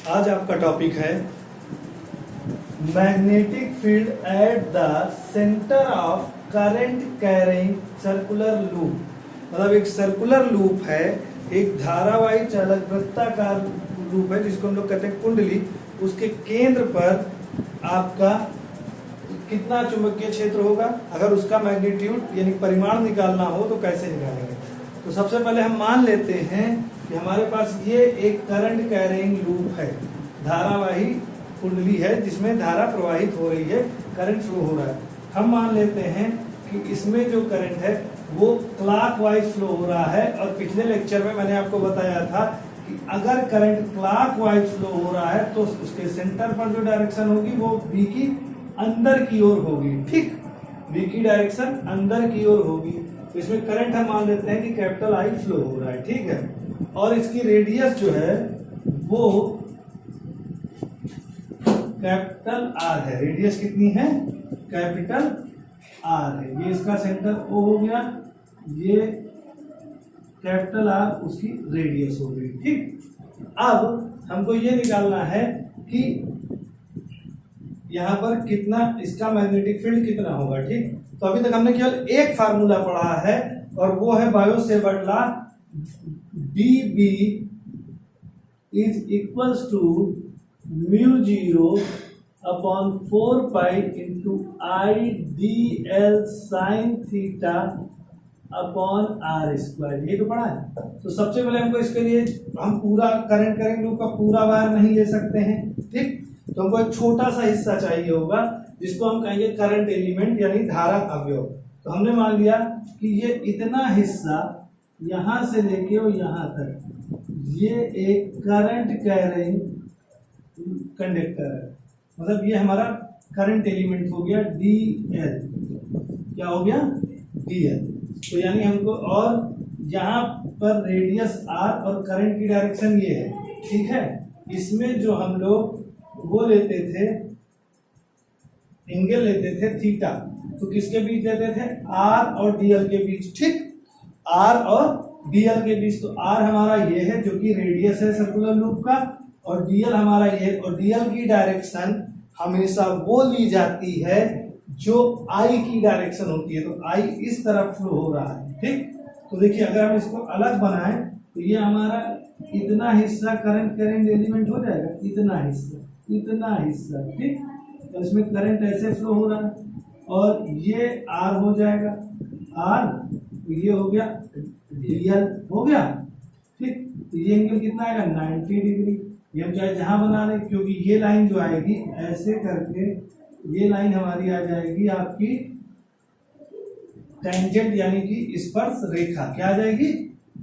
आज आपका टॉपिक है magnetic field at the centre of current carrying circular loop. मतलब एक सर्कुलर लूप है, एक धारावाही चालक वृत्ताकार लूप है जिसको हम लोग कहते हैं कुंडली। उसके केंद्र पर आपका कितना चुंबकीय क्षेत्र होगा, अगर उसका मैग्नीट्यूड यानी परिमाण निकालना हो तो कैसे निकालेंगे। तो सबसे पहले हम मान लेते हैं कि हमारे पास ये एक करंट कैरिंग लूप है, धारावाही कुंडली है जिसमें धारा प्रवाहित हो रही है, करंट फ्लो हो रहा है। हम मान लेते हैं कि इसमें जो करंट है वो क्लॉकवाइज फ्लो हो रहा है। और पिछले लेक्चर में मैंने आपको बताया था कि अगर करंट क्लॉकवाइज फ्लो हो रहा है तो उसके सेंटर पर जो डायरेक्शन होगी वो बी की अंदर की ओर होगी। ठीक, बी की डायरेक्शन अंदर की ओर होगी। तो इसमें करंट हम मान लेते हैं कि कैपिटल आई फ्लो हो रहा है। ठीक है, और इसकी रेडियस जो है वो कैपिटल आर है। रेडियस कितनी है? कैपिटल आर है। ये इसका सेंटर ओ हो गया, ये कैपिटल आर उसकी रेडियस हो गई। ठीक, अब हमको ये निकालना है कि यहां पर कितना इसका मैग्नेटिक फील्ड कितना होगा। ठीक, तो अभी तक हमने केवल एक फार्मूला पढ़ा है और वो है Biot Savart law, dB is equals to mu zero upon 4 pi into I D L sine theta upon R square. ये तो पढ़ा है। तो सबसे पहले हमको इसके लिए हम पूरा करंट कैरिंग लूप का पूरा वायर नहीं ले सकते हैं। ठीक, तो हमको एक छोटा सा हिस्सा चाहिए होगा जिसको हम कहेंगे करंट एलिमेंट यानी धारा अवयव। तो हमने मान लिया कि ये इतना हिस्सा यहां से लेके और यहां तक ये एक करंट कैरिंग कंडक्टर है। मतलब ये हमारा करंट एलिमेंट हो गया डी एल। क्या हो गया? D L. तो यानी हमको, और यहाँ पर रेडियस आर और करंट की डायरेक्शन ये है। ठीक है, इसमें जो हम लोग वो लेते थे, एंगल लेते थे थीटा, तो किसके बीच लेते थे? आर और डीएल के बीच। ठीक, आर और डीएल के बीच। तो आर हमारा ये है जो कि रेडियस है सर्कुलर लूप का, और डीएल हमारा ये, और डीएल की डायरेक्शन हमेशा वो ली जाती है जो आई की डायरेक्शन होती है। तो आई इस तरफ फ्लो हो रहा है। ठीक, तो देखिए अगर हम इसको अलग बनाएं तो ये हमारा इतना हिस्सा करंट कैरिंग एलिमेंट हो जाएगा, इतना हिस्सा। ठीक, तो इसमें करंट ऐसे फ्लो हो रहा है और ये आर हो जाएगा, आर, तो ये हो गया डीएल हो गया। ठीक, तो ये एंगल कितना आएगा? 90 डिग्री। ये हम चाहे जहां बना लें, क्योंकि ये लाइन जो आएगी ऐसे करके, ये लाइन हमारी आ जाएगी आपकी टेंजेंट यानी कि स्पर्श रेखा। क्या आ जाएगी?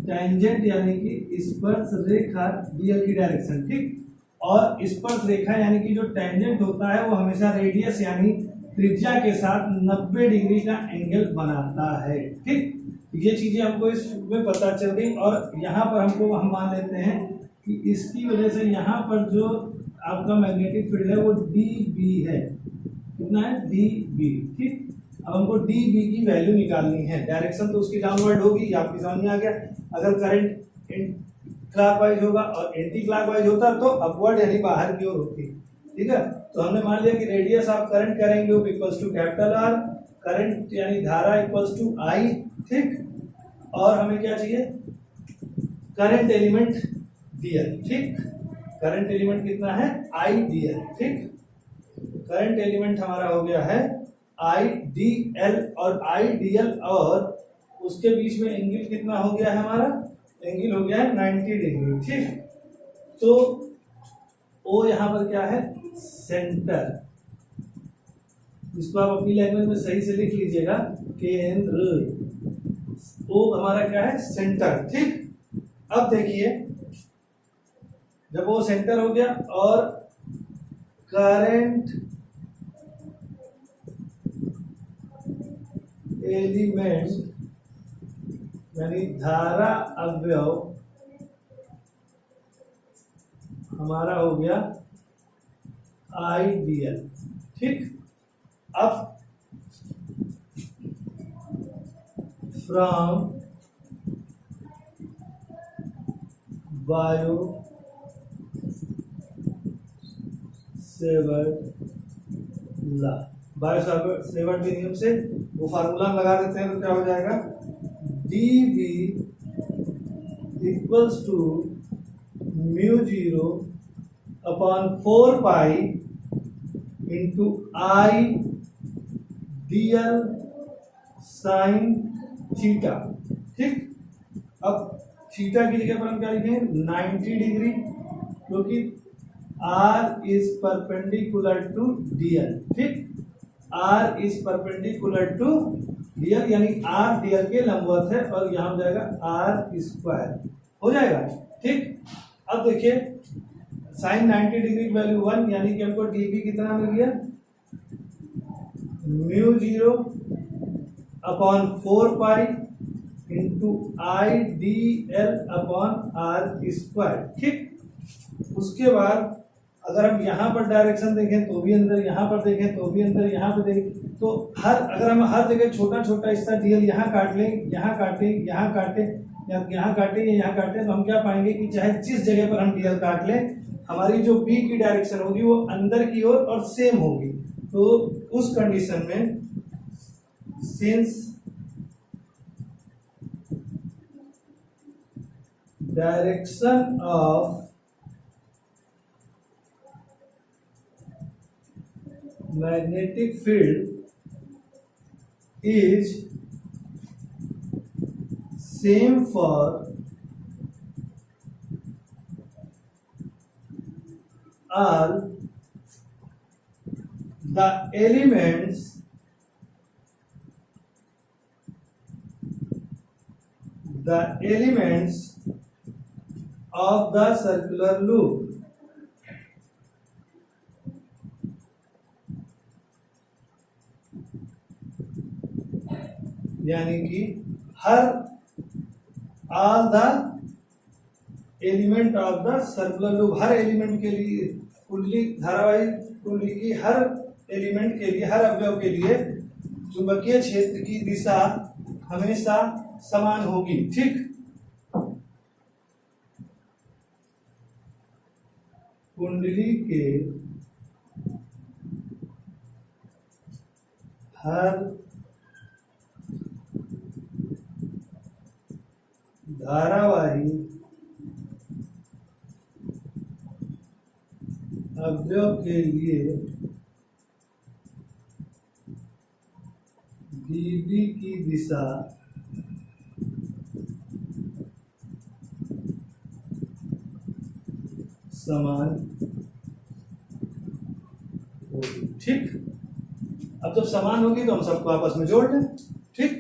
टेंजेंट यानी कि स्पर्श रेखा डीएल की डायरेक्शन। ठीक, और स्पर्श रेखा यानी कि जो टेंजेंट होता है वो हमेशा रेडियस यानी त्रिज्या के साथ 90 डिग्री का एंगल बनाता है। ठीक, ये चीजें हमको इसमें पता चल गई। और यहाँ पर हम मान लेते हैं कि इसकी वजह से यहाँ पर जो आपका मैग्नेटिक फील्ड है वो dB है। कितना है? dB। ठीक, अब हमको dB की वैल्यू निकालनी है। डायरेक्शन तो उसकी डाउनवर्ड होगी, आपकी समझ में आ गया। अगर करंट क्लॉकवाइज होगा और एंटी क्लॉकवाइज होता तो अपवर्ड यानी बाहर की ओर होती। ठीक है, तो हमने मान लिया कि radius of current carrying loop equals to capital R, current यानी धारा इक्वल्स टू आई। ठीक, और हमें क्या चाहिए? Current element DL. ठीक, करंट एलिमेंट कितना है? आई डीएल। ठीक, करंट एलिमेंट हमारा हो गया है आई डी एल, और आई डीएल और उसके बीच में एंगल कितना हो गया है? हमारा एंगल हो गया है 90 डिग्री। ठीक, तो ओ यहां पर क्या है? सेंटर। इसको आप अपनी लैंग्वेज में सही से लिख लीजिएगा, केंद्र। ओ हमारा क्या है? सेंटर। ठीक, अब देखिए जब वो सेंटर हो गया और करंट एलिमेंट यानी धारा अवयव हमारा हो गया आईडीएल। ठीक, अब फ्रॉम बायो ला, बायो-सेवर्ट के नियम से वो फार्मूला लगा देते हैं तो क्या हो जाएगा, dV equals to mu zero upon 4 pi into I dl sine theta. ठीक, अब थीटा की जगह पर हम क्या लिखेंगे, 90 डिग्री, क्योंकि R is perpendicular to dl। ठीक, R is perpendicular to dl, यानी R dl के लंबवत है, और यहां हो जाएगा R स्क्वायर हो जाएगा। ठीक, अब देखिए साइन 90 डिग्री की वैल्यू 1, यानी कि हमको dV कितना मिल गया, mu zero upon 4 pi into I D L upon R square. ठीक, उसके बाद अगर हम यहाँ पर डायरेक्शन देखें तो भी अंदर, यहाँ पर देखें तो भी अंदर, यहाँ पर देखें तो अगर हम हर जगह छोटा छोटा हिस्सा डीएल यहाँ काट लें, यहाँ काटें, यहाँ काटें, या यहाँ काटें या यहाँ काटें, तो हम क्या पाएंगे कि चाहे जिस जगह पर हम डीएल काट लें, हमारी जो बी की डायरेक्शन होगी वो अंदर की ओर और सेम होगी। तो उस कंडीशन में since direction of magnetic field is same for all the elements of the circular loop। यानी कि हर all the element of the circular loop, her element के लिए, कुंडली धारावाही कुंडली की हर एलिमेंट के लिए, हर अवयव के लिए चुंबकीय क्षेत्र की दिशा हमेशा समान होगी। ठीक, कुंडली के हर धारावाही अवयव के लिए dV की दिशा समान होगी। ठीक, अब जब समान होगी तो हम सबको आपस में जोड़ दें। ठीक,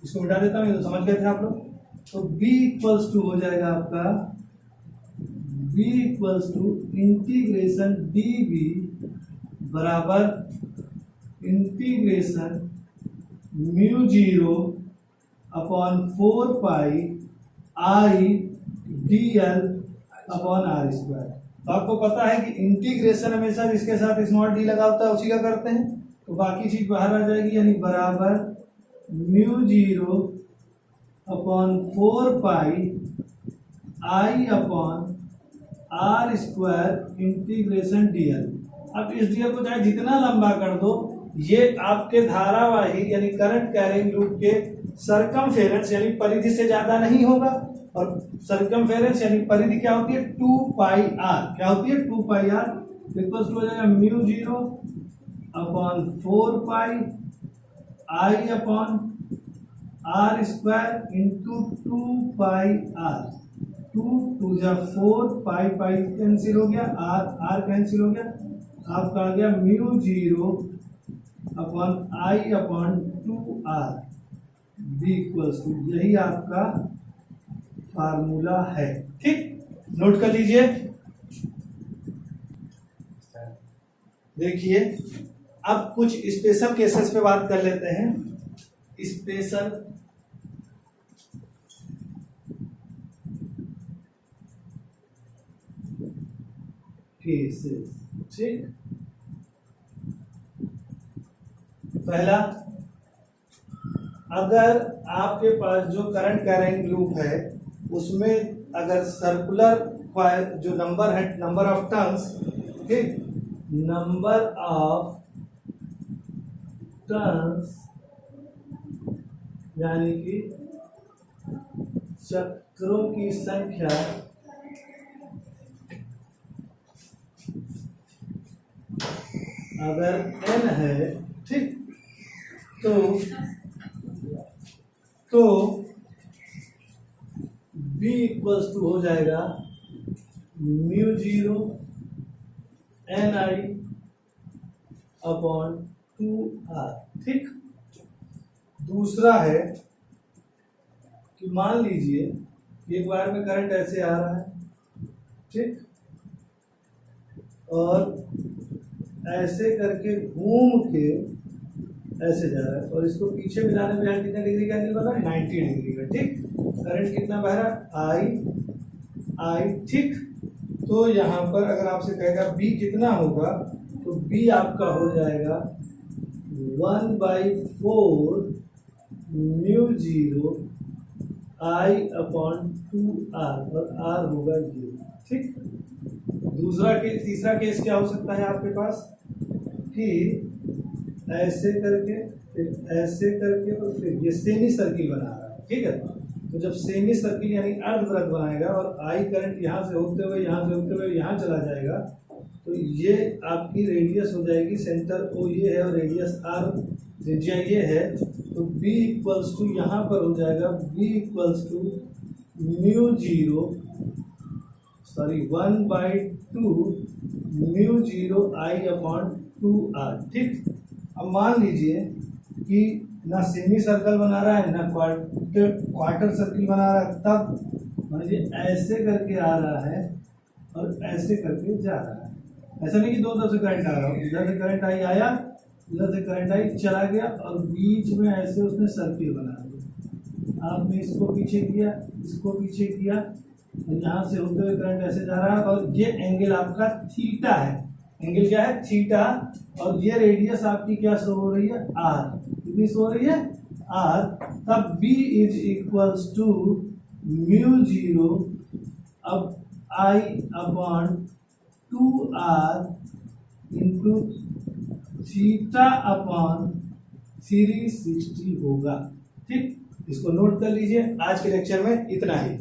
इसको मिटा देता हूं, ये तो समझ गए थे आप लोग। तो B इक्वल्स टू हो जाएगा आपका, B equals to integration dV बराबर integration mu zero upon 4 pi I D L upon R square. तो आपको पता है कि इंटीग्रेशन हमेशा जिसके साथ स्मॉल डी लगा होता है उसी का करते हैं, तो बाकी चीज बाहर आ जाएगी, यानी बराबर mu zero upon 4 pi I upon R square integration DL. अब इस डीएल को चाहे जितना लंबा कर दो, ये आपके धारावाही यानी करंट कैरिंग लूप के सरकमफेरेंस यानी परिधि से ज्यादा नहीं होगा। और सरकमफेरेंस यानी परिधि क्या होती है, 2 पाई आर। क्या होती है, 2 पाई आर इक्वल्स टू हो जाएगा mu zero upon 4 pi I upon R square into 2 pi R. 2 टू जा 4, पाई पाई कैंसिल हो गया, आर आर कैंसिल हो गया, आपका आ गया mu zero upon I upon 2 R B equals to, यही आपका फार्मूला है। ठीक, नोट कर लीजिए। देखिए अब कुछ स्पेशल केसेस पे बात कर लेते हैं। Special cases. ठीक, पहला, अगर आपके पास जो करंट कैरिंग लूप है उसमें अगर सर्कुलर जो नंबर है, नंबर ऑफ टर्न्स, ठीक, नंबर ऑफ टर्न्स यानी कि चक्रों की संख्या अगर n है, ठीक, तो b इक्वल्स टू हो जाएगा म्यू जीरो एन आई अपॉन 2r, ठीक। दूसरा है कि मान लीजिए एक बार में करंट ऐसे आ रहा है, ठीक, और ऐसे करके घूम के ऐसे जा रहा है और इसको पीछे मिलाने पे यहाँ कितने डिग्री का एंगल बना है, 90 डिग्री का, ठीक। करंट कितना बह रहा है, आई, ठीक। तो यहाँ पर अगर आपसे कहेगा बी कितना होगा, तो बी आपका हो जाएगा 1/4 mu zero I upon 2r और r होगा ये, ठीक। तीसरा केस क्या हो सकता है आपके पास कि ऐसे करके फिर ऐसे करके और फिर ये सेमी सर्किल बना रहा है, ठीक है। तो जब सेमी सर्किल यानी अर्धवृत्त बनाएगा और आई करंट यहाँ से होते हुए यहाँ चला जाएगा, तो ये आपकी रेडियस हो जाएगी, सेंटर ओ ये है और रेडियस आर त्रिज्या ये है, तो b इक्वल्स टू यहाँ पर हो जाएगा b equals to mu zero 1/2 mu zero I upon 2r, ठीक। अब मान लीजिए कि ना सेमी सर्कल बना रहा है ना क्वार्टर सर्किल बना रहा है, तब मान लीजिए ऐसे करके आ रहा है और ऐसे करके जा रहा है। ऐसा नहीं कि दो तरफ से करंट आ रहा हो, इधर से करंट आई आया, इधर से करंट आई चला गया और बीच में ऐसे उसने सर्किल बना दिया। आपने इसको पीछे किया, इसको पीछे किया, यहाँ से होते हुए करंट ऐसे जा रहा है और ये एंगल आपका थीटा है। एंगल क्या है, थीटा, और ये रेडियस आपकी क्या शो हो रही है, आर। कितनी शो हो रही है, आर। तब b is equals to mu zero अब I upon 2r into theta upon 360 होगा, ठीक। इसको नोट कर लीजिए। आज के लेक्चर में इतना ही।